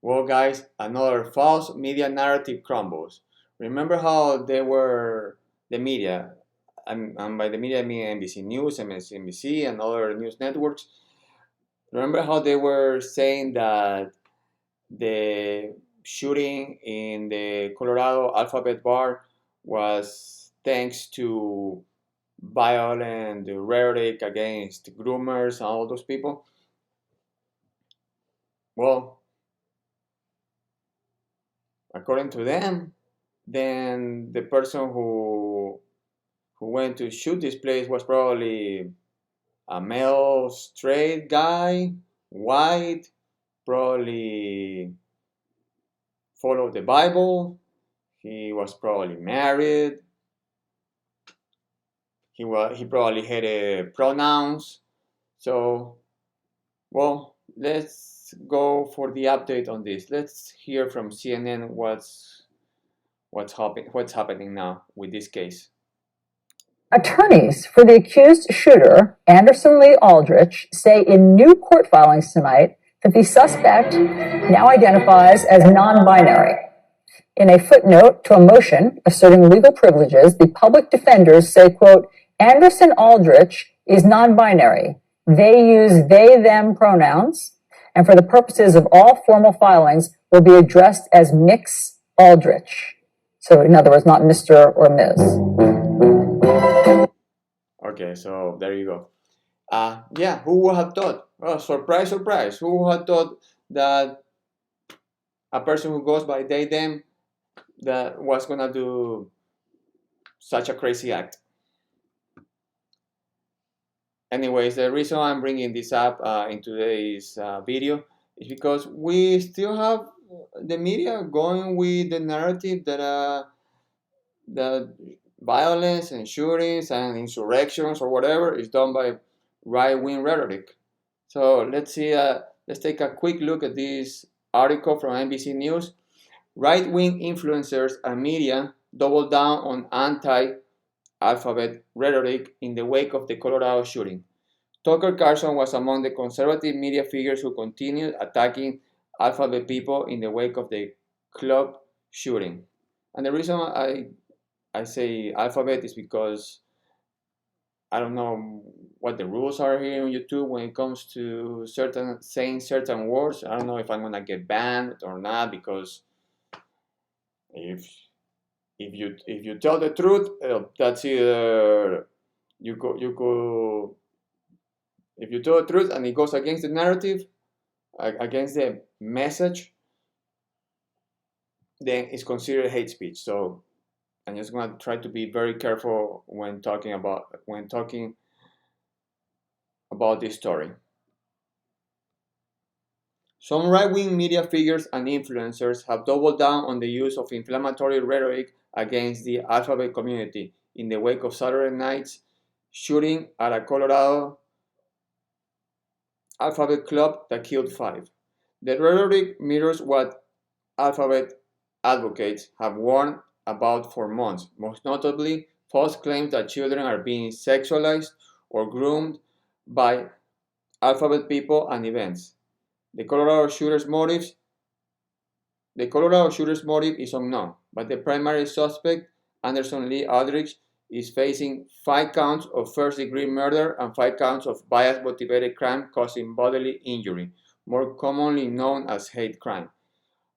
Well, guys, another false media narrative crumbles. Remember how they were the media, and by the media I mean NBC News, MSNBC, and other news networks. Remember how they were saying that the shooting in the Colorado Alphabet Bar was thanks to violent rhetoric against groomers and all those people? Well, according to them, then the person who went to shoot this place was probably a male straight guy, white, probably followed the Bible. He was probably married. He probably hated pronouns. So, well, let's go for the update on this. Let's hear from CNN what's happening now with this case. Attorneys for the accused shooter, Anderson Lee Aldrich, say in new court filings tonight that the suspect now identifies as non-binary. In a footnote to a motion asserting legal privileges, the public defenders say, quote, Anderson Aldrich is non-binary. They use they, them pronouns, and for the purposes of all formal filings will be addressed as Mix Aldrich. So in other words, not Mr. or Ms. Okay, so there you go. Yeah, who would have thought? Oh, surprise, surprise. Who would have thought that a person who goes by they, them, that was gonna do such a crazy act? Anyways, the reason I'm bringing this up in today's video is because we still have the media going with the narrative that violence and shootings and insurrections or whatever is done by right-wing rhetoric. So let's see. Let's take a quick look at this article from NBC News. Right-wing influencers and media double down on anti-alphabet rhetoric in the wake of the Colorado shooting. Tucker Carlson was among the conservative media figures who continued attacking alphabet people in the wake of the club shooting. And the reason I say alphabet is because I don't know what the rules are here on YouTube when it comes to saying certain words. I don't know if I'm gonna get banned or not, because if you tell the truth, that's either you go if you tell the truth and it goes against the narrative, against the message, then it's considered hate speech. So I'm just gonna try to be very careful when talking about this story. Some right-wing media figures and influencers have doubled down on the use of inflammatory rhetoric against the alphabet community in the wake of Saturday night's shooting at a Colorado alphabet club that killed 5. The rhetoric mirrors what alphabet advocates have warned about for months, most notably false claims that children are being sexualized or groomed by alphabet people and events. The Colorado shooter's motive is unknown, but the primary suspect, Anderson Lee Aldrich, is facing 5 counts of first-degree murder and 5 counts of bias-motivated crime causing bodily injury, more commonly known as hate crime.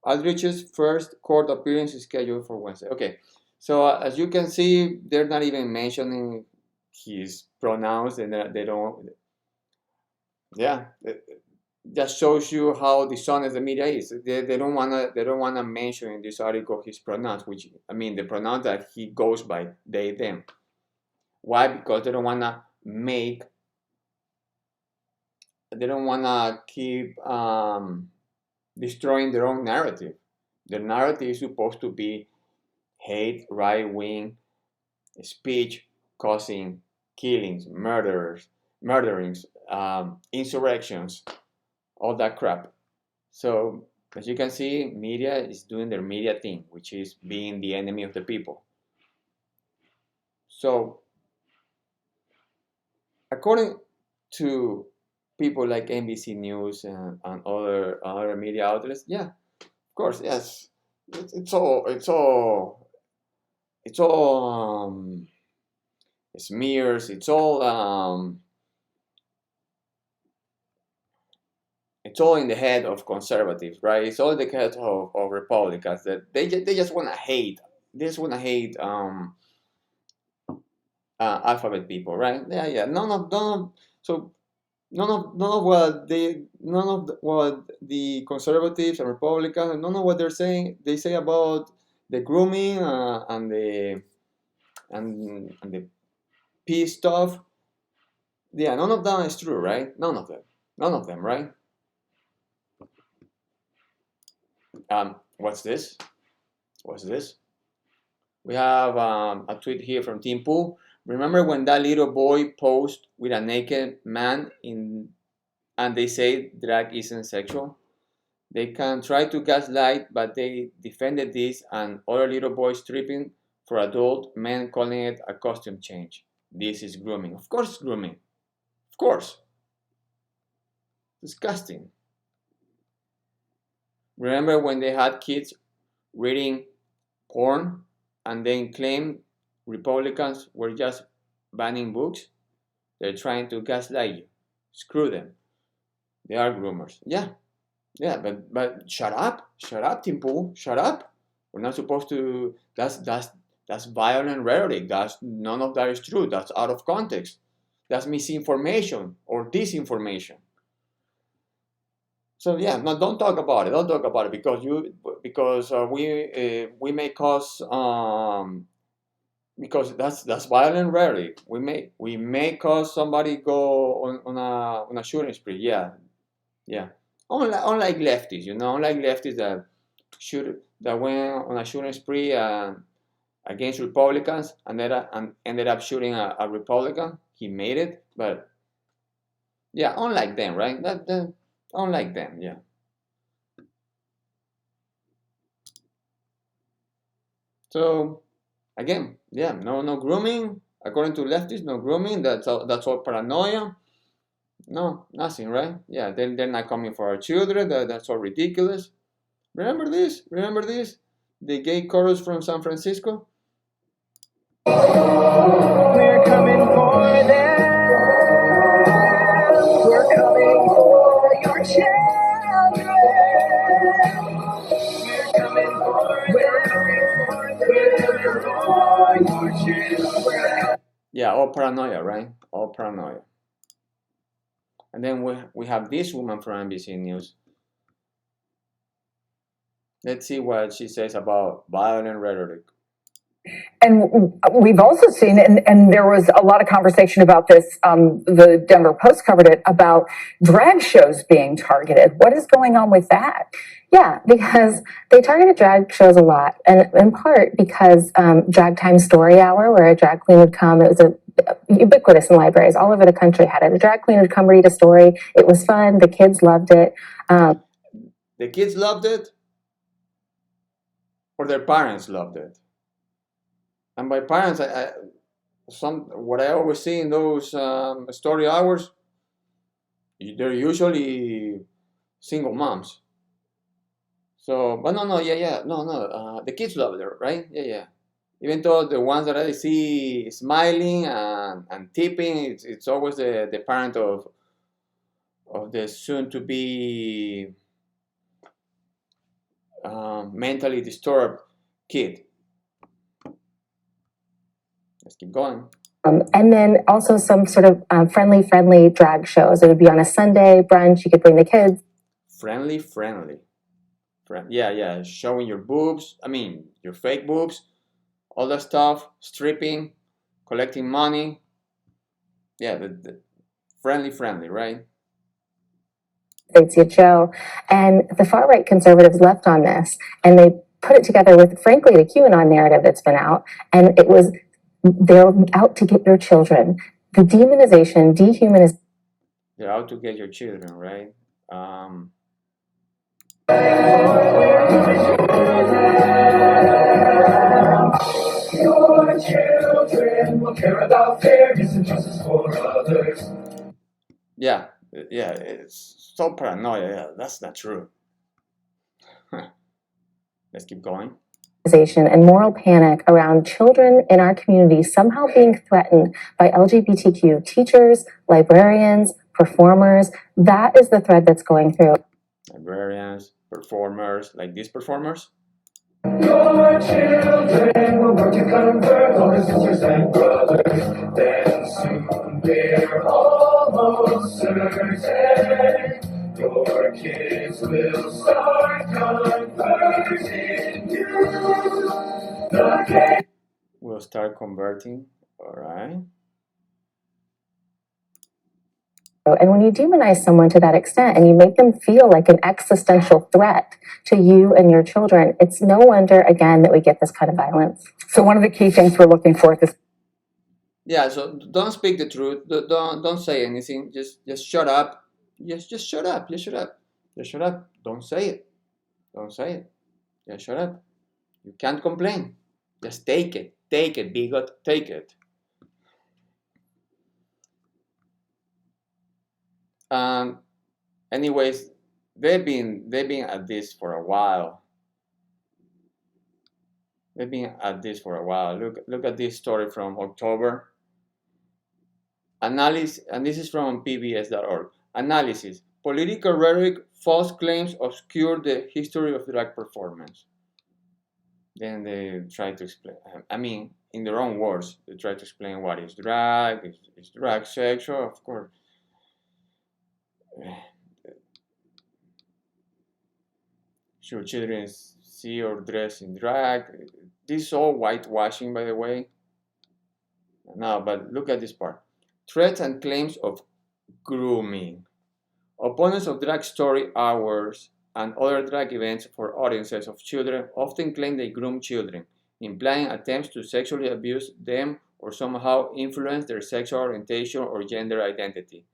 Aldrich's first court appearance is scheduled for Wednesday. Okay, so as you can see, they're not even mentioning his pronouns, and they don't. Yeah, just shows you how dishonest the media is. They don't wanna mention in this article his pronouns, which I mean the pronouns that he goes by, they, them. Why? Because they don't wanna keep destroying their own narrative. The narrative is supposed to be hate, right-wing speech causing killings, murderings, insurrections, all that crap. So as you can see, media is doing their media thing, which is being the enemy of the people. So according to people like NBC News and other media outlets, yeah, course, yes. It's all smears. It's all in the head of conservatives, right? It's all in the head of Republicans that they just want to hate. They just want to hate alphabet people, right? Yeah, yeah. So what the conservatives and Republicans, none of what they say about the grooming and the peace stuff. Yeah, none of that is true, right? None of them, right? What's this? What's this? We have a tweet here from Tim Pool. Remember when that little boy posed with a naked man and they say drag isn't sexual? They can try to gaslight, but they defended this and other little boys stripping for adult men calling it a costume change. This is grooming. Of course, it's grooming. Of course. Disgusting. Remember when they had kids reading porn and then claimed Republicans were just banning books? They're trying to gaslight you. Screw them. They are groomers. Yeah, yeah, but shut up, Tim Pool, shut up. We're not supposed to. That's violent rhetoric. That's none of that is true. That's out of context. That's misinformation or disinformation. So yeah, no, don't talk about it. Don't talk about it because we may cause because that's violent rhetoric. We may cause somebody go on a shooting spree. Yeah, yeah. Unlike lefties, unlike leftists that went on a shooting spree against Republicans and ended up shooting a Republican. He made it, but yeah, unlike them, right? Unlike them, yeah. So again, yeah, no grooming. According to leftists, no grooming. That's all paranoia. No, nothing, right? Yeah, they're not coming for our children. That's all ridiculous. Remember this? Remember this? The gay chorus from San Francisco? We're coming for them. We're coming for your children. We're coming for them. We're coming for your children. Yeah, all paranoia, right? All paranoia. And then we have this woman from NBC News. Let's see what she says about violent rhetoric. And we've also seen, and there was a lot of conversation about this, the Denver Post covered it, about drag shows being targeted. What is going on with that? Yeah, because they targeted drag shows a lot, and in part because Drag Time Story Hour, where a drag queen would come, it was ubiquitous in libraries all over the country, had it. A drag queen would come read a story. It was fun. The kids loved it. The kids loved it, or their parents loved it. And by parents, what I always see in those story hours, they're usually single moms. So, but no, yeah, no. The kids love it, right? Yeah, yeah. Even though the ones that I see smiling and tipping, it's always the parent of the soon to be mentally disturbed kid. Let's keep going. And then also some sort of friendly drag shows. It would be on a Sunday brunch. You could bring the kids. Friendly. Yeah. Showing your boobs. I mean, your fake boobs. All that stuff. Stripping. Collecting money. Yeah, the friendly, right? They'd see a show. And the far-right conservatives left on this. And they put it together with, frankly, the QAnon narrative that's been out. And it was, they're out to get your children. The demonization, dehumanization. They're out to get your children, right? Your children will care about fairness and justice for others. Yeah, it's so paranoia. Yeah, that's not true. Let's keep going. And moral panic around children in our community somehow being threatened by LGBTQ teachers, librarians, performers. That is the thread that's going through. Librarians, performers, like these performers. Your children will work to convert all the sisters and brothers. Then soon we're almost certain your kids will start converting you. Okay. We'll start converting. All right. And when you demonize someone to that extent and you make them feel like an existential threat to you and your children, it's no wonder, again, that we get this kind of violence. So one of the key things we're looking for at this. Yeah, so don't speak the truth. Don't say anything. Just shut up. Just shut up. Just shut up. Just shut up. Don't say it. Don't say it. Just shut up. You can't complain. Just take it. Take it, bigot. Take it. Anyways, they've been at this for a while. They've been at this for a while. Look at this story from October. Analysis, and this is from pbs.org. Analysis. Political rhetoric, false claims obscure the history of drag performance. Then they try to explain, I mean, in their own words, they try to explain what is drag, is drag sexual, of course. Should children see or dress in drag? This is all whitewashing, by the way. No, but look at this part. Threats and claims of grooming. Opponents of drag story hours and other drag events for audiences of children often claim they groom children, implying attempts to sexually abuse them or somehow influence their sexual orientation or gender identity.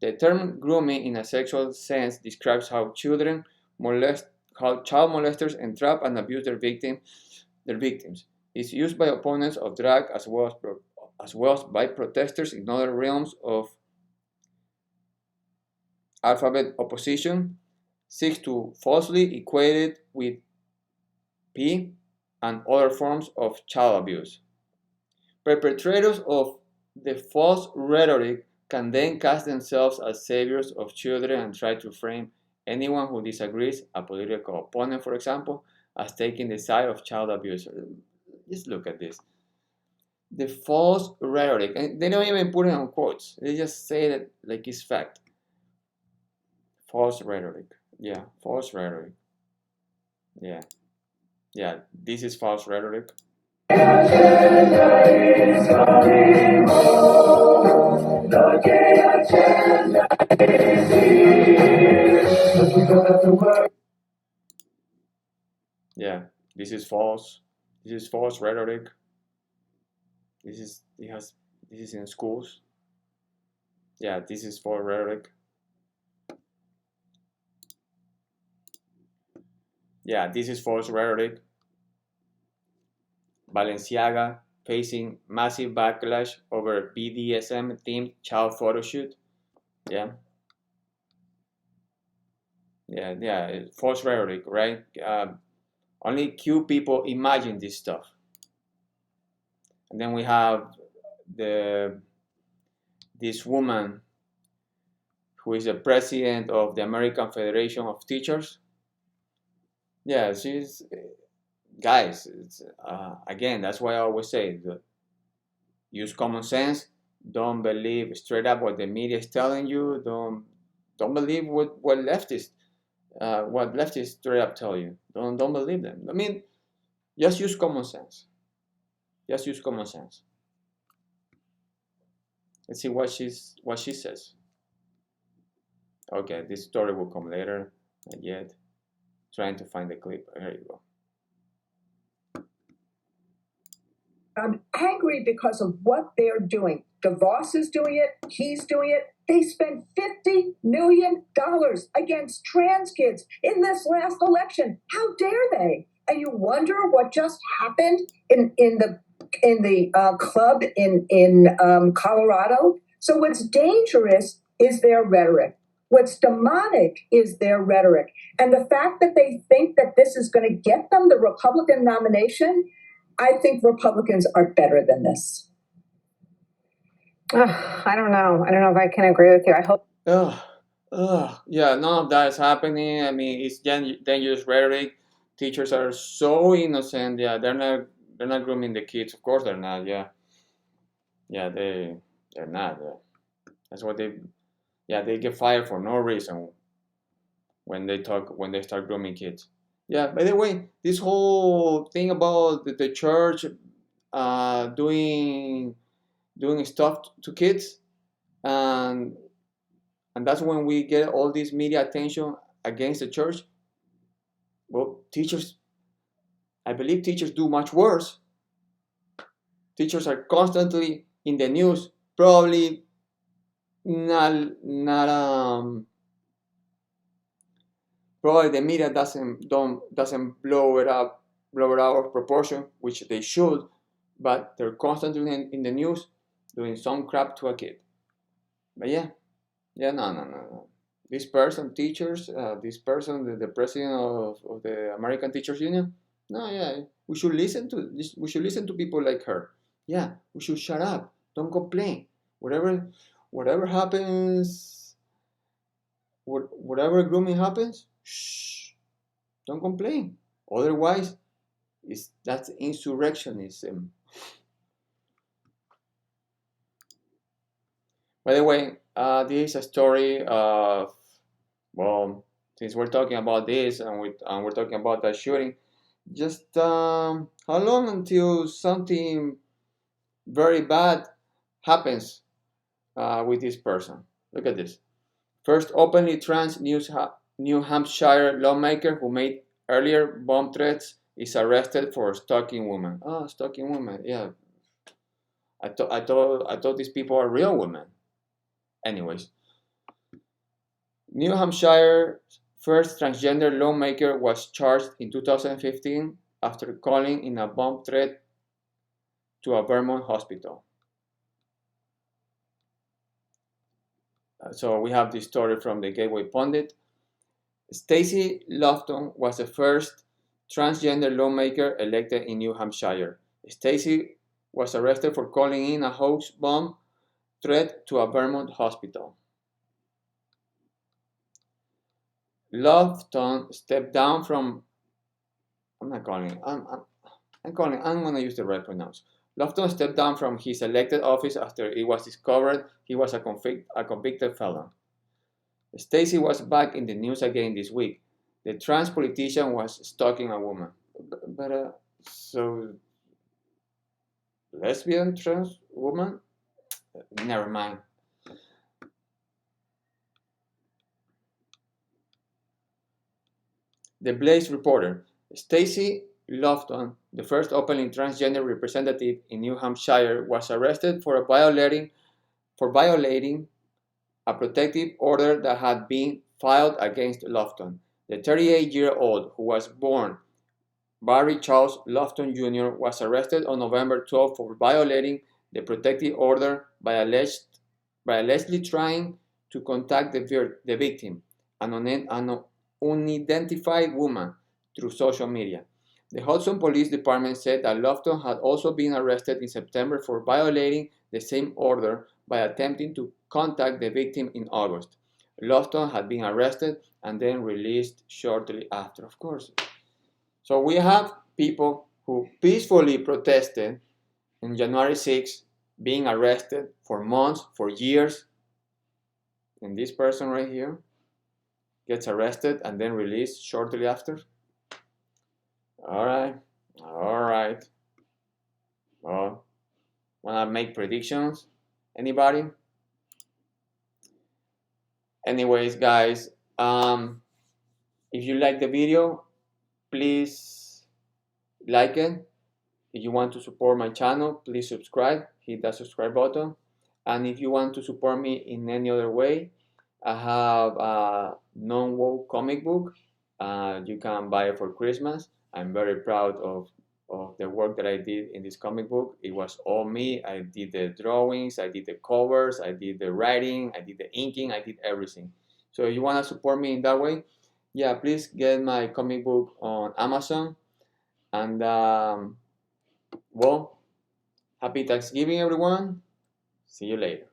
The term grooming in a sexual sense describes how child molesters entrap and abuse their victims. It's used by opponents of drag as well as by protesters in other realms of alphabet opposition, seeks to falsely equate it with P and other forms of child abuse. Perpetrators of the false rhetoric can then cast themselves as saviors of children and try to frame anyone who disagrees, a political opponent, for example, as taking the side of child abusers. Just look at this. The false rhetoric, and they don't even put it on quotes. They just say that like it's fact. False rhetoric. Yeah, false rhetoric. Yeah. Yeah, this is false rhetoric. Yeah, this is false. This is false rhetoric. This is in schools. Yeah, this is false rhetoric. Yeah, this is false rhetoric. Balenciaga facing massive backlash over BDSM themed child photo shoot. Yeah. Yeah, false rhetoric, right? Only cute people imagine this stuff. And then we have this woman who is the president of the American Federation of Teachers. Yeah, she's guys. Again, that's why I always say, use common sense. Don't believe straight up what the media is telling you. Don't believe what leftists straight up tell you. Don't believe them. I mean, just use common sense. Just use common sense. Let's see what she says. Okay, this story will come later. Not yet. Trying to find the clip. Here you go. I'm angry because of what they're doing. DeVos is doing it. He's doing it. They spent $50 million against trans kids in this last election. How dare they? And you wonder what just happened in the club in Colorado. So what's dangerous is their rhetoric. What's demonic is their rhetoric. And the fact that they think that this is going to get them the Republican nomination, I think Republicans are better than this. I don't know. I don't know if I can agree with you. I hope. Yeah, none of that is happening. I mean, it's dangerous rhetoric. Teachers are so innocent. Yeah, they're not grooming the kids. Of course, they're not. Yeah, they're not. Yeah. That's what they. Yeah, they get fired for no reason when they start grooming kids. Yeah. By the way, this whole thing about the church doing stuff to kids, and that's when we get all this media attention against the church. Well, I believe teachers do much worse. Teachers are constantly in the news, probably not probably the media doesn't blow it out of proportion, which they should, but they're constantly in the news doing some crap to a kid. But yeah, no. This person, teachers, this person, the president of the American Teachers Union. No, yeah, we should listen to people like her. Yeah, we should shut up. Don't complain. Whatever happens, whatever grooming happens, shh, don't complain. Otherwise, that's insurrectionism. By the way, this is a story of, well, since we're talking about this and we're talking about that shooting, just how long until something very bad happens with this person? Look at this. First openly trans New Hampshire lawmaker who made earlier bomb threats is arrested for stalking women. Oh, stalking women. Yeah, I thought these people are real women. Anyways, New Hampshire's first transgender lawmaker was charged in 2015 after calling in a bomb threat to a Vermont hospital. So we have this story from the Gateway Pundit. Stacey Lofton was the first transgender lawmaker elected in New Hampshire. Stacey was arrested for calling in a hoax bomb threat to a Vermont hospital. Lofton stepped down from. I'm not calling it. I'm going to use the right pronouns. Lofton stepped down from his elected office after it was discovered he was a convicted felon. Stacey was back in the news again this week. The trans politician was stalking a woman. So lesbian trans woman? Never mind. The Blaze reporter. Stacey Lofton, the first openly transgender representative in New Hampshire, was arrested for violating a protective order that had been filed against Lofton. The 38-year-old, who was born Barry Charles Lofton Jr., was arrested on November 12 for violating the protective order by allegedly trying to contact the victim, an unidentified woman, through social media. The Hudson Police Department said that Lofton had also been arrested in September for violating the same order by attempting to contact the victim in August. Lofton had been arrested and then released shortly after, of course. So we have people who peacefully protested on January 6 being arrested for months, for years. And this person right here gets arrested and then released shortly after. All right. Well, wanna make predictions? Anybody? Anyways, guys, if you like the video, please like it. If you want to support my channel, please subscribe. Hit that subscribe button. And if you want to support me in any other way, I have a non-woke comic book. You can buy it for Christmas. I'm very proud of the work that I did in this comic book. It was all me. I did the drawings, I did the covers, I did the writing, I did the inking, I did everything. So if you want to support me in that way, yeah, please get my comic book on Amazon. And well, happy Thanksgiving, everyone. See you later.